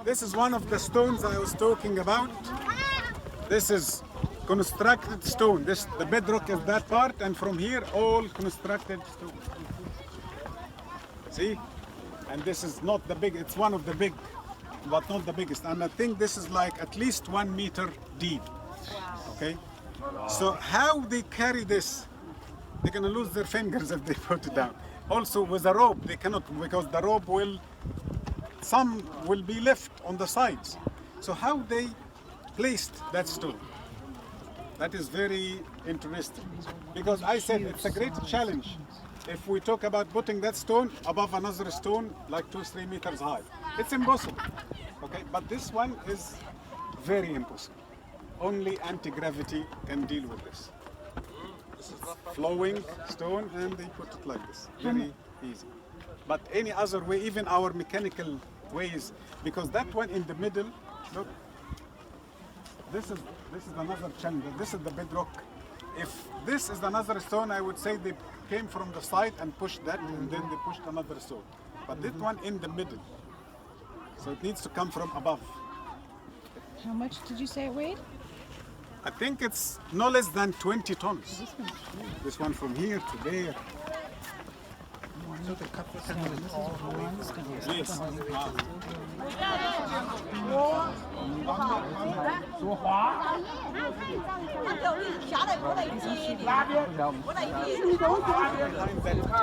This is one of the stones I was talking about. This is constructed stone. The bedrock is that part, and from here all constructed stone. See? And this is not the big, it's one of the big, but not the biggest. And I think this is like at least 1 meter deep. Okay? So how they carry this? They're gonna lose their fingers if they put it down. Also with a rope, they cannot, because the rope some will be left on the sides. So how they placed that stone? That is very interesting. Because I said it's a great challenge if we talk about putting that stone above another stone like 2-3 meters high. It's impossible. Okay, but this one is very impossible. Only anti-gravity can deal with this. This is flowing stone and they put it like this. Very easy. But any other way, even our mechanical ways, because that one in the middle, look, this is another challenge. This is the bedrock. If this is another stone, I would say they came from the side and pushed that, and then they pushed another stone. But this one in the middle. So it needs to come from above. How much did you say it weighed? I think it's no less than 20 tons. This one from here to there. Yes.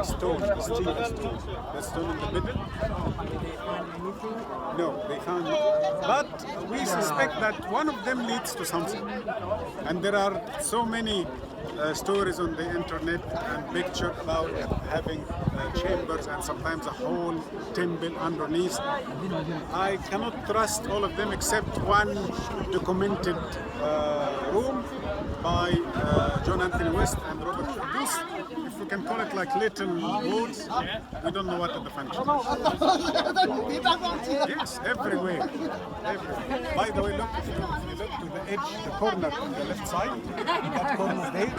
Stone, the steel stone. That stone in the middle? No, they found it. But we suspect that one of them leads to something. And there are so many stories on the internet and picture about having chambers and sometimes a whole temple underneath. I cannot trust all of them except one documented room by John Anthony West and Robert Abydos. If we can call it like little roads, we don't know what the function is. Yes, everywhere. By the way, look, if you look to the edge, the corner on the left side, that corner there,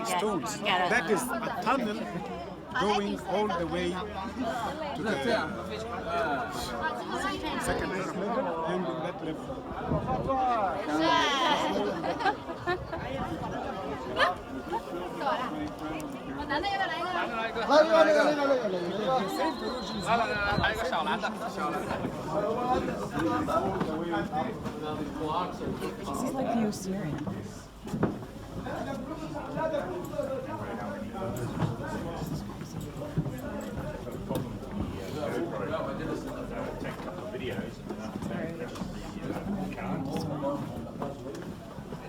stones. That is a tunnel going all the way to the second pyramid and in that level. This is like the Osirion.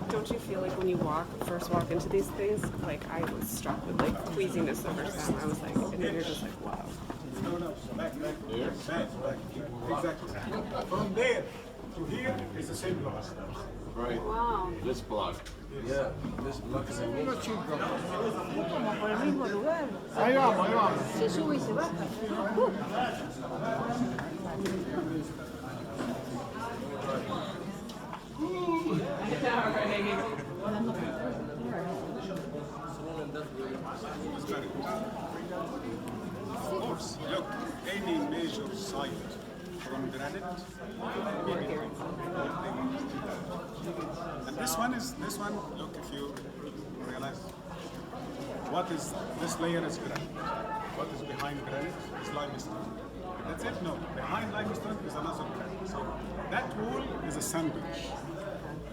Don't you feel like when you first walk into these things, like I was struck with like queasiness the first time. I was like, and then you're just like, wow. No, back. Exactly. From there to here is the same block. Right. Wow. This block. Yeah, this block is a Ahí vamos. Se sube y se baja. Of course, look, any major site from granite, and this one, look, if you realize, what is, this layer is granite. What is behind granite is limestone. That's it? No, behind limestone is another granite. So that wall is a sandwich.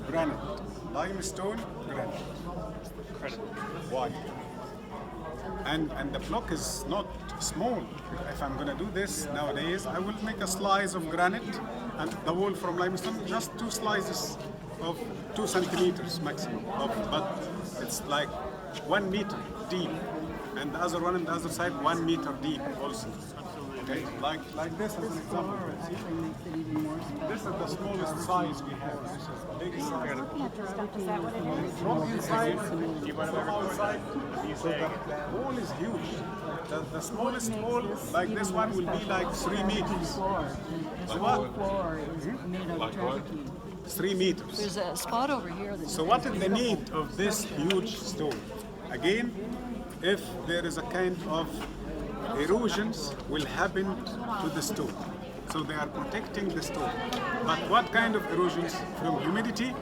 Granite, limestone, granite. Why? And the block is not small. If I'm going to do this nowadays, I will make a slice of granite and the wall from limestone, just 2 slices of 2 centimeters maximum. But it's like 1 meter deep, and the other one on the other side 1 meter deep also. Okay, like this as an example. See? This is the smallest size we have. This is the biggest size. Is that what it is? From inside, from outside, so the wall is huge. The smallest wall, like this one, will be like 3 meters. The whole floor is made of trafficking. 3 meters. There's a spot over here that's... So what is the need of this huge stone? Again, if there is a kind of erosions will happen to the stone. So they are protecting the stone. But what kind of erosions? From humidity?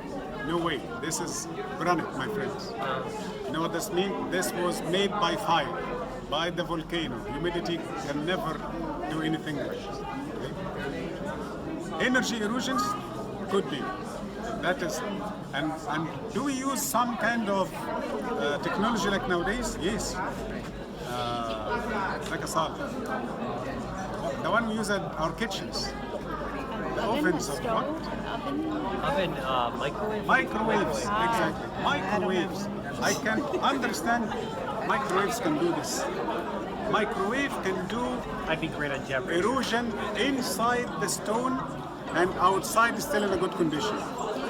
No way. This is granite, my friends. You know what this means? This was made by fire, by the volcano. Humidity can never do anything like this. Okay? Energy erosions? Could be. That is, and do we use some kind of technology like nowadays? Yes. Like a salt. The one we use at our kitchens. The ovens of what? Oven, microwave? Microwaves, exactly. Microwaves. I can understand microwaves can do this. Microwave can do I'd be great at Jeopardy. erosion inside the stone and outside is still in a good condition.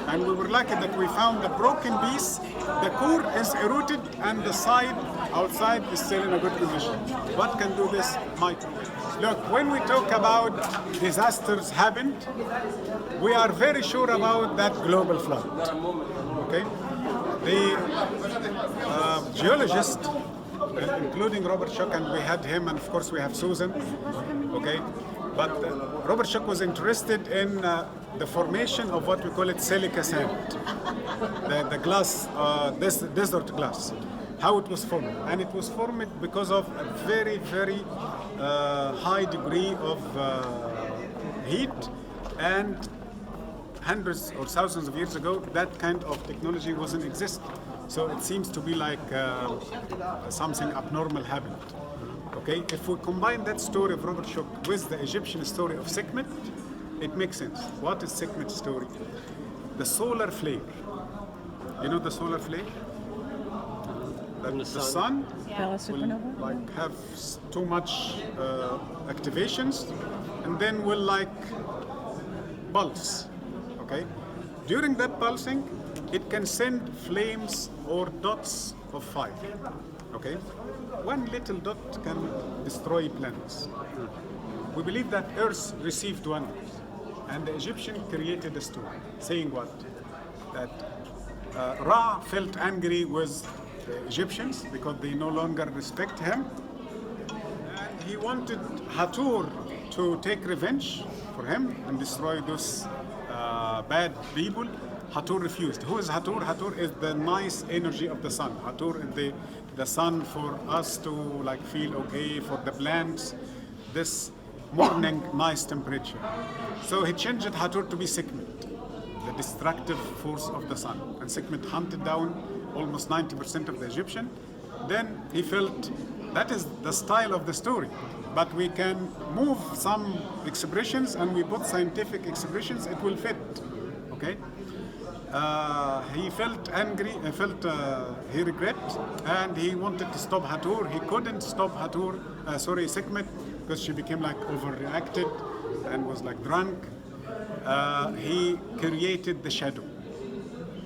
And we were lucky that we found a broken piece. The core is eroded and the side outside is still in a good condition. What can do this? Microwave. Look, when we talk about disasters happened, we are very sure about that global flood. Okay? The geologist, including Robert Schoch, and we had him, and of course we have Susan. Okay? But Robert Schoch was interested in the formation of what we call it silica sand, the glass, this desert glass, how it was formed. And it was formed because of a very, very high degree of heat, and hundreds or thousands of years ago, that kind of technology wasn't exist. So it seems to be like something abnormal happened. Okay, if we combine that story of Robert Schoch with the Egyptian story of Sekhmet, it makes sense. What is Sekhmet's story? The solar flare. You know the solar flare? That the sun Fell a will supernova? like have too much activations, and then will like pulse. Okay, during that pulsing, it can send flames or dots of fire. Okay, one little dot can destroy planets. We believe that Earth received one, and the Egyptian created a story saying what? That Ra felt angry with the Egyptians because they no longer respect him, and he wanted Hathor to take revenge for him and destroy those bad people. Hathor refused. Who is Hathor? Hathor is the nice energy of the sun. Hathor is the sun for us to like feel okay, for the plants, this morning nice temperature. So he changed Hathor to be Sekhmet, the destructive force of the sun. And Sekhmet hunted down almost 90% of the Egyptian. Then he felt that is the style of the story, but we can move some expressions and we put scientific expressions, it will fit. Okay? He felt angry, he regret, and he wanted to stop Hathor. He couldn't stop Sekhmet, because she became like overreacted and was like drunk. He created the shadow.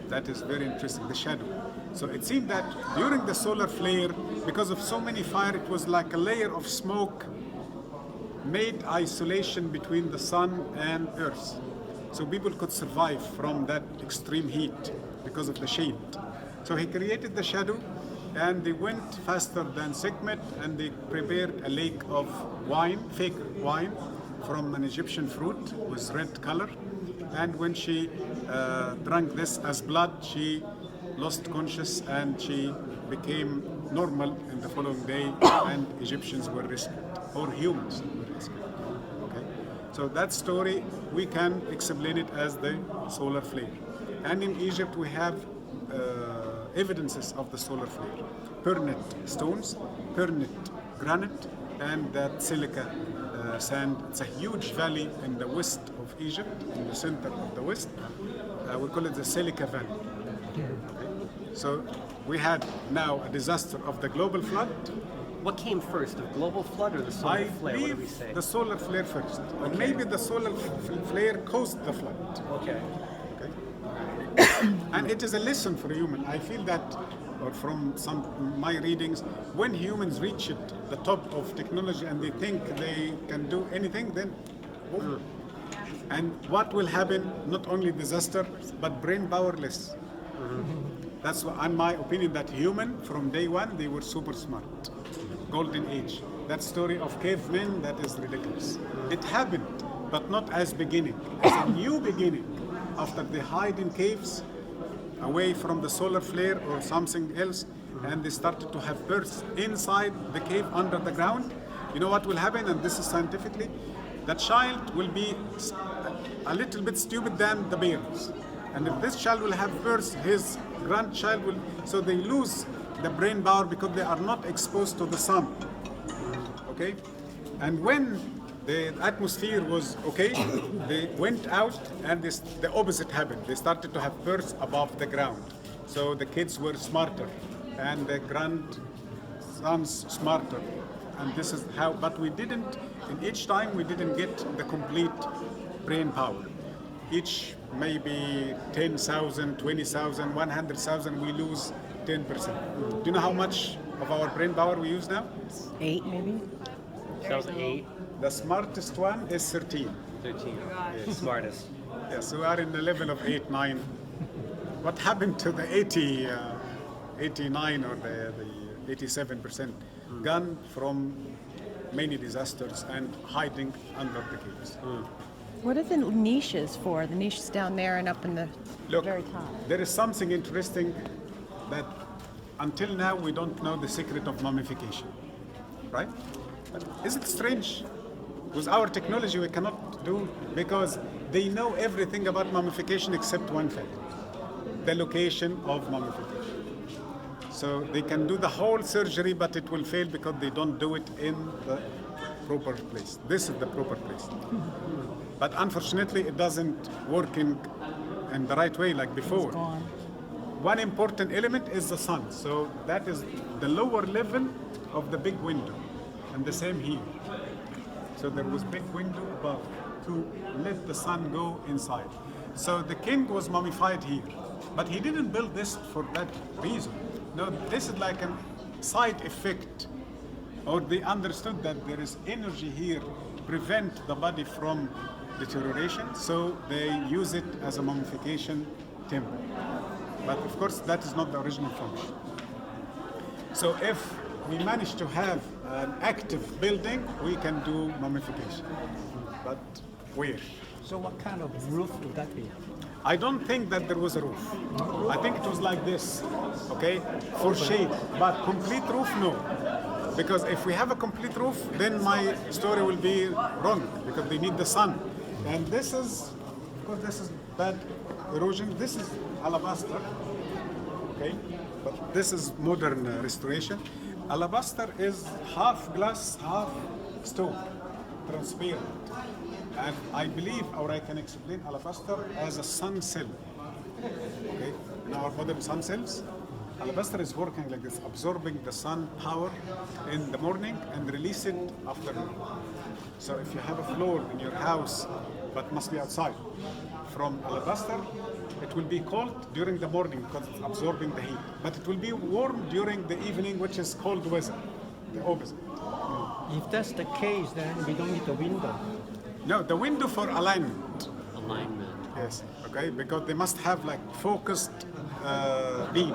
That is very interesting, the shadow. So it seemed that during the solar flare, because of so many fire, it was like a layer of smoke made isolation between the sun and earth. So people could survive from that extreme heat because of the shade. So he created the shadow, and they went faster than Sekhmet, and they prepared a lake of wine, fake wine, from an Egyptian fruit with red color. And when she drank this as blood, she lost conscious and she became normal in the following day, and Egyptians were rescued, or humans were rescued. Okay? So that story, we can explain it as the solar flare. And in Egypt we have evidences of the solar flare. Pernet stones, pernet granite, and that silica sand. It's a huge valley in the west of Egypt, in the center of the west. We call it the Silica Valley. Okay? So we had now a disaster of the global flood. What came first, the global flood or the solar I flare? What do we believe say? the solar flare first. Or maybe the solar flare caused the flood. Okay. And it is a lesson for human. I feel that, or from my readings, when humans reach the top of technology and they think they can do anything, then boom. And what will happen? Not only disaster, but brain powerless. That's in my opinion, that human from day one they were super smart. Golden age. That story of cavemen, that is ridiculous. It happened. but not as beginning, as a new beginning. After they hide in caves, away from the solar flare or something else, and they started to have births inside the cave under the ground, you know what will happen, and this is scientifically, the child will be a little bit stupid than the parents. And if this child will have births, his grandchild will, so they lose the brain power because they are not exposed to the sun. Okay? And when the atmosphere was okay, they went out and the opposite happened. They started to have births above the ground. So the kids were smarter and the grandsons smarter. And this is how, but we didn't, in each time we didn't get the complete brain power. Each maybe 10,000, 20,000, 100,000, we lose 10%. Do you know how much of our brain power we use now? 8 maybe? That was 8, The smartest one is 13. 13. Smartest. Yes, we are in the level of 8, 9. What happened to the 89 or the 87%? Gone from many disasters and hiding under the caves. What are the niches for? The niches down there and up in the Look, very top. there is something interesting that until now we don't know the secret of mummification, right? But is it strange? With our technology we cannot do, because they know everything about mummification except one thing, the location of mummification. So they can do the whole surgery, but it will fail because they don't do it in the proper place. This is the proper place. But unfortunately, it doesn't work in the right way like before. Gone. One important element is the sun. So that is the lower level of the big window. And the same here. So there was big window above to let the sun go inside. So the king was mummified here. But he didn't build this for that reason. No, this is like a side effect. Or they understood that there is energy here to prevent the body from deterioration, so they use it as a mummification temple. But of course, that is not the original function. So if we manage to have an active building, we can do mummification. But where? So what kind of roof would that be? I don't think that there was a roof. I think it was like this, okay, for shade. But complete roof, no. Because if we have a complete roof, then my story will be wrong, because they need the sun. And this is, because this is bad erosion, this is alabaster, okay? But this is modern restoration. Alabaster is half glass, half stone, transparent. And I believe, or I can explain alabaster as a sun cell, okay? In our modern sun cells, alabaster is working like this, absorbing the sun power in the morning and release it afternoon. So if you have a floor in your house, but must be outside, from alabaster, it will be cold during the morning because it's absorbing the heat. But it will be warm during the evening, which is cold weather, the opposite. If that's the case, then we don't need a window. No, the window for alignment. Alignment. Yes, okay, because they must have like focused beam.